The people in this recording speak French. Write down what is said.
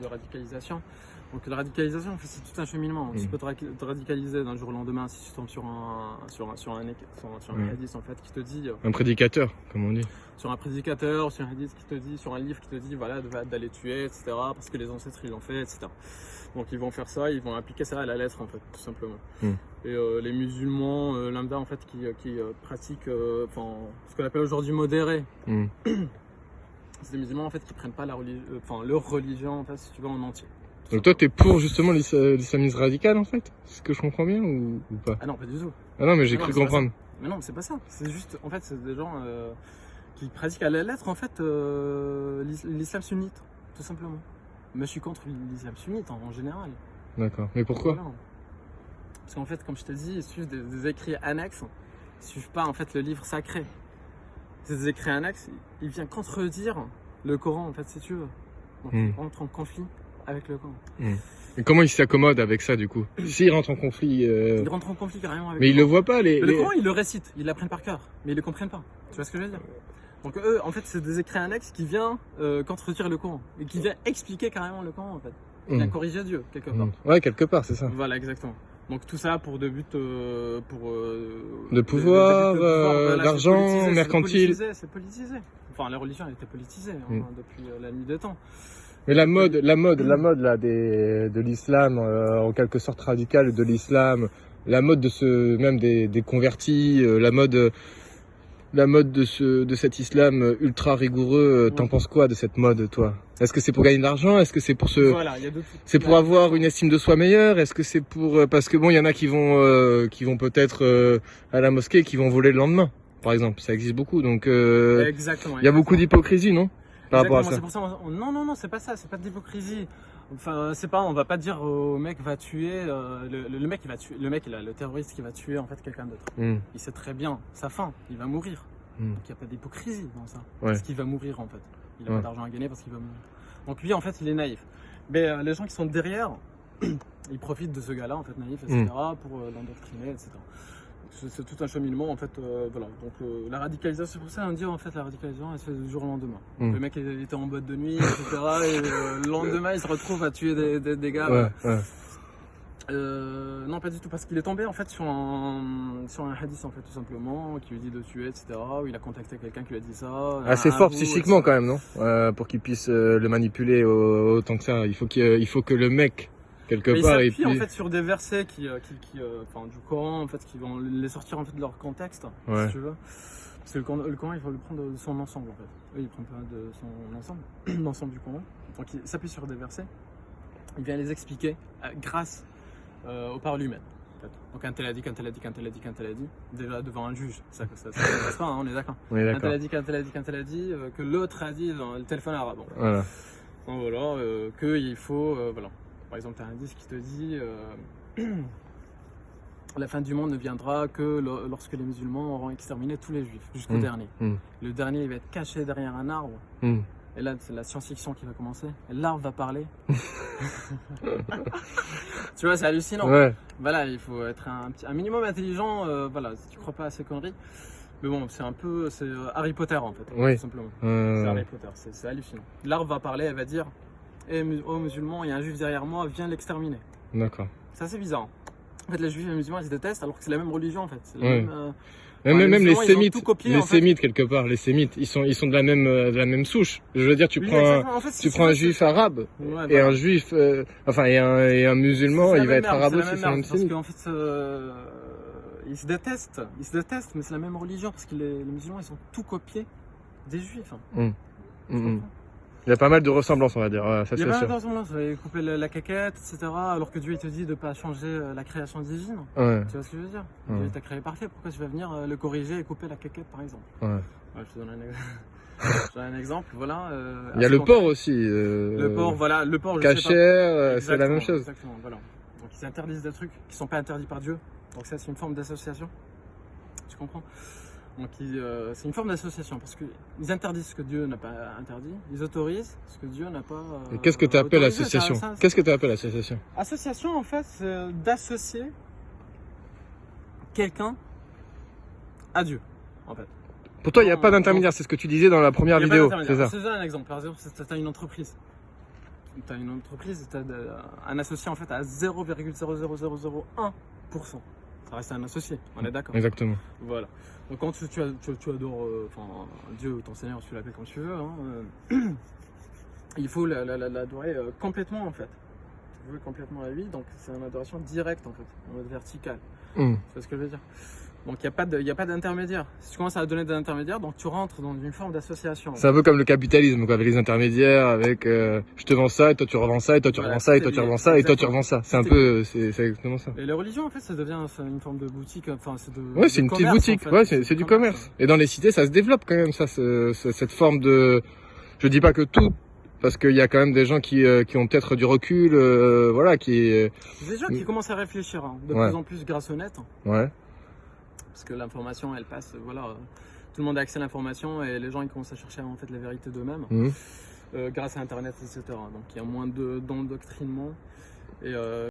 de radicalisation. Donc la radicalisation, en fait, c'est tout un cheminement. Tu peux te radicaliser d'un jour au lendemain si tu tombes sur un hadith en fait qui te dit. Un prédicateur, comme on dit. Sur un prédicateur, sur un hadith qui te dit, sur un livre qui te dit voilà d'aller tuer, etc. Parce que les ancêtres ils l'ont fait, etc. Donc ils vont faire ça, ils vont appliquer ça à la lettre en fait, tout simplement. Et les musulmans lambda en fait qui pratiquent ce qu'on appelle aujourd'hui modéré. C'est des musulmans en fait qui prennent pas leur religion en fait, si tu veux, en entier. Donc toi, t'es pour justement l'islamisme radical en fait? C'est ce que je comprends bien ou pas? Ah non, pas du tout. Ah non, mais j'ai cru comprendre. Mais non, c'est pas ça. C'est juste, en fait, c'est des gens qui pratiquent à la lettre en fait l'islam sunnite, tout simplement. Mais je suis contre l'islam sunnite en général. D'accord. Mais pourquoi? Voilà. Parce qu'en fait, comme je te dis, ils suivent des écrits annexes. Ils suivent pas en fait le livre sacré. Ces écrits annexes, il vient contredire le Coran en fait, si tu veux. Donc, il rentre en conflit avec le Coran. Et comment il s'accommode avec ça du coup? S'il rentre en conflit... Il rentre en conflit carrément avec mais le Coran. Mais ils le voient pas le Coran, ils le récitent, ils l'apprennent par cœur, mais ils le comprennent pas. Tu vois ce que je veux dire? Donc eux, en fait, c'est des écrits annexes qui viennent contredire le Coran. Et qui viennent expliquer carrément le Coran en fait. Qui viennent corriger Dieu, quelque part. Ouais, quelque part, c'est ça. Voilà, exactement. Donc tout ça pour des buts de pouvoir, d'argent, mercantile. C'est politisé. Enfin, la religion elle était politisée depuis la nuit des temps. Mais la mode là de l'islam, en quelque sorte radicale de l'islam, la mode de même des convertis, la mode de cet islam ultra rigoureux, t'en penses quoi de cette mode, toi? Est-ce que c'est pour gagner de l'argent? Est-ce que c'est pour c'est pour avoir une estime de soi meilleure? Est-ce que c'est pour, parce que bon, il y en a qui vont peut-être à la mosquée, qui vont voler le lendemain, par exemple. Ça existe beaucoup, donc exactement. Il y a beaucoup d'hypocrisie, non? Par rapport à ça. C'est pour ça, non, c'est pas ça, c'est pas de l'hypocrisie. Enfin, c'est pas, on va pas dire au mec va tuer, le mec il va tuer, le terroriste qui va tuer en fait quelqu'un d'autre. Il sait très bien sa fin, il va mourir. Donc il n'y a pas d'hypocrisie dans ça. Parce qu'il va mourir en fait. Il a pas d'argent à gagner parce qu'il va mourir. Donc lui en fait il est naïf. Mais les gens qui sont derrière, ils profitent de ce gars-là en fait naïf, etc. pour l'endoctriner, etc. C'est tout un cheminement en fait, voilà. Donc la radicalisation, c'est pour ça on dit en fait la radicalisation elle se fait du jour au lendemain. Le mec il était en boîte de nuit, etc. et le lendemain il se retrouve à tuer des gars. Non pas du tout, parce qu'il est tombé en fait sur un hadith en fait tout simplement qui lui dit de tuer, etc. Où il a contacté quelqu'un qui lui a dit ça. Assez fort psychiquement quand même, non? Pour qu'il puisse le manipuler autant que ça. Il faut que le mec quelque part. Il s'appuie en fait sur des versets du Coran en fait qui vont les sortir en fait de leur contexte, si tu veux. Parce que le Coran il faut le prendre de son ensemble en fait. Eux ils prennent pas de son ensemble, l'ensemble du Coran. Donc il s'appuie sur des versets. Il vient les expliquer grâce aux paroles humaines. En fait. Donc un tel a dit, qu'un tel a dit, qu'un tel a dit, qu'un tel a dit. Déjà devant un juge, ça passe pas, on est d'accord. Un tel a dit, qu'un tel a dit, qu'un tel a dit, que l'autre a dit dans le téléphone arabe. Voilà. Donc voilà, qu'il faut, voilà. Par exemple, tu as un indice qui te dit la fin du monde ne viendra que lorsque les musulmans auront exterminé tous les juifs, jusqu'au dernier. Le dernier, il va être caché derrière un arbre. Et là, c'est la science-fiction qui va commencer. Et l'arbre va parler. Tu vois, c'est hallucinant. Voilà, il faut être un minimum intelligent. Voilà, si tu crois pas à ces conneries. Mais bon, c'est Harry Potter en fait, tout simplement. C'est Harry Potter, c'est hallucinant. L'arbre va parler, elle va dire oh musulmans, il y a un juif derrière moi, viens l'exterminer. D'accord. C'est assez bizarre. En fait, les juifs et les musulmans, ils se détestent alors que c'est la même religion en fait. Même les sémites quelque part, les sémites, ils sont de la même souche. Je veux dire, tu prends un juif arabe et un juif, et un musulman, il va être arabe aussi, c'est la même sémite. Parce qu'en fait, ils se détestent, mais c'est la même religion parce que les musulmans, ils sont tout copiés des juifs. Il y a pas mal de ressemblances, on va dire. Ça, il y a pas mal de ressemblances. Couper la caquette, etc. Alors que Dieu il te dit de ne pas changer la création divine. Tu vois ce que je veux dire? Dieu t'a créé parfait. Pourquoi tu vas venir le corriger et couper la caquette, par exemple? Je te donne un exemple. Voilà. Il y a le porc aussi. Le porc, voilà. Le porc, cachère, c'est la même chose. Exactement, voilà. Donc ils interdisent des trucs qui ne sont pas interdits par Dieu. Donc ça, c'est une forme d'association. Tu comprends? Donc c'est une forme d'association parce qu'ils interdisent ce que Dieu n'a pas interdit, ils autorisent ce que Dieu n'a pas. Et qu'est-ce que tu appelles association? Qu'est-ce que tu appelles association? Association, en fait, c'est d'associer quelqu'un à Dieu, en fait. Pour toi, il n'y a pas d'intermédiaire, c'est ce que tu disais dans la première vidéo, c'est ça? Je te donne un exemple. Par exemple, tu as une entreprise. as une entreprise, tu as un associé en fait à 0,00001%. Ça reste un associé, on est d'accord. Exactement. Voilà. Donc quand tu adores Dieu ou ton Seigneur, tu l'appelles comme tu veux, hein, il faut l'adorer complètement en fait. Tu veux complètement à lui, donc c'est une adoration directe en fait, en mode vertical. Tu vois ce que je veux dire? Donc il n'y a pas d'intermédiaire. Si tu commences à donner des intermédiaires, donc tu rentres dans une forme d'association. C'est un peu comme le capitalisme, quoi, avec les intermédiaires, avec je te vends ça, et toi tu revends ça, et toi tu revends ça, et toi tu revends ça, et toi tu revends ça. C'est un peu, c'est exactement ça. Et la religion, en fait, ça devient une forme de boutique. Enfin, c'est de. Ouais, c'est une petite boutique. En fait. Ouais, c'est du commerce. Et dans les cités, ça se développe quand même, ça, cette forme de. Je dis pas que tout, parce qu'il y a quand même des gens qui ont peut-être du recul, voilà, qui. Des gens qui commencent à réfléchir, hein, de plus en plus grâce au net. Ouais. Parce que l'information, elle passe, voilà, tout le monde a accès à l'information et les gens ils commencent à chercher en fait la vérité d'eux-mêmes grâce à Internet, etc. Donc il y a moins d'endoctrinement et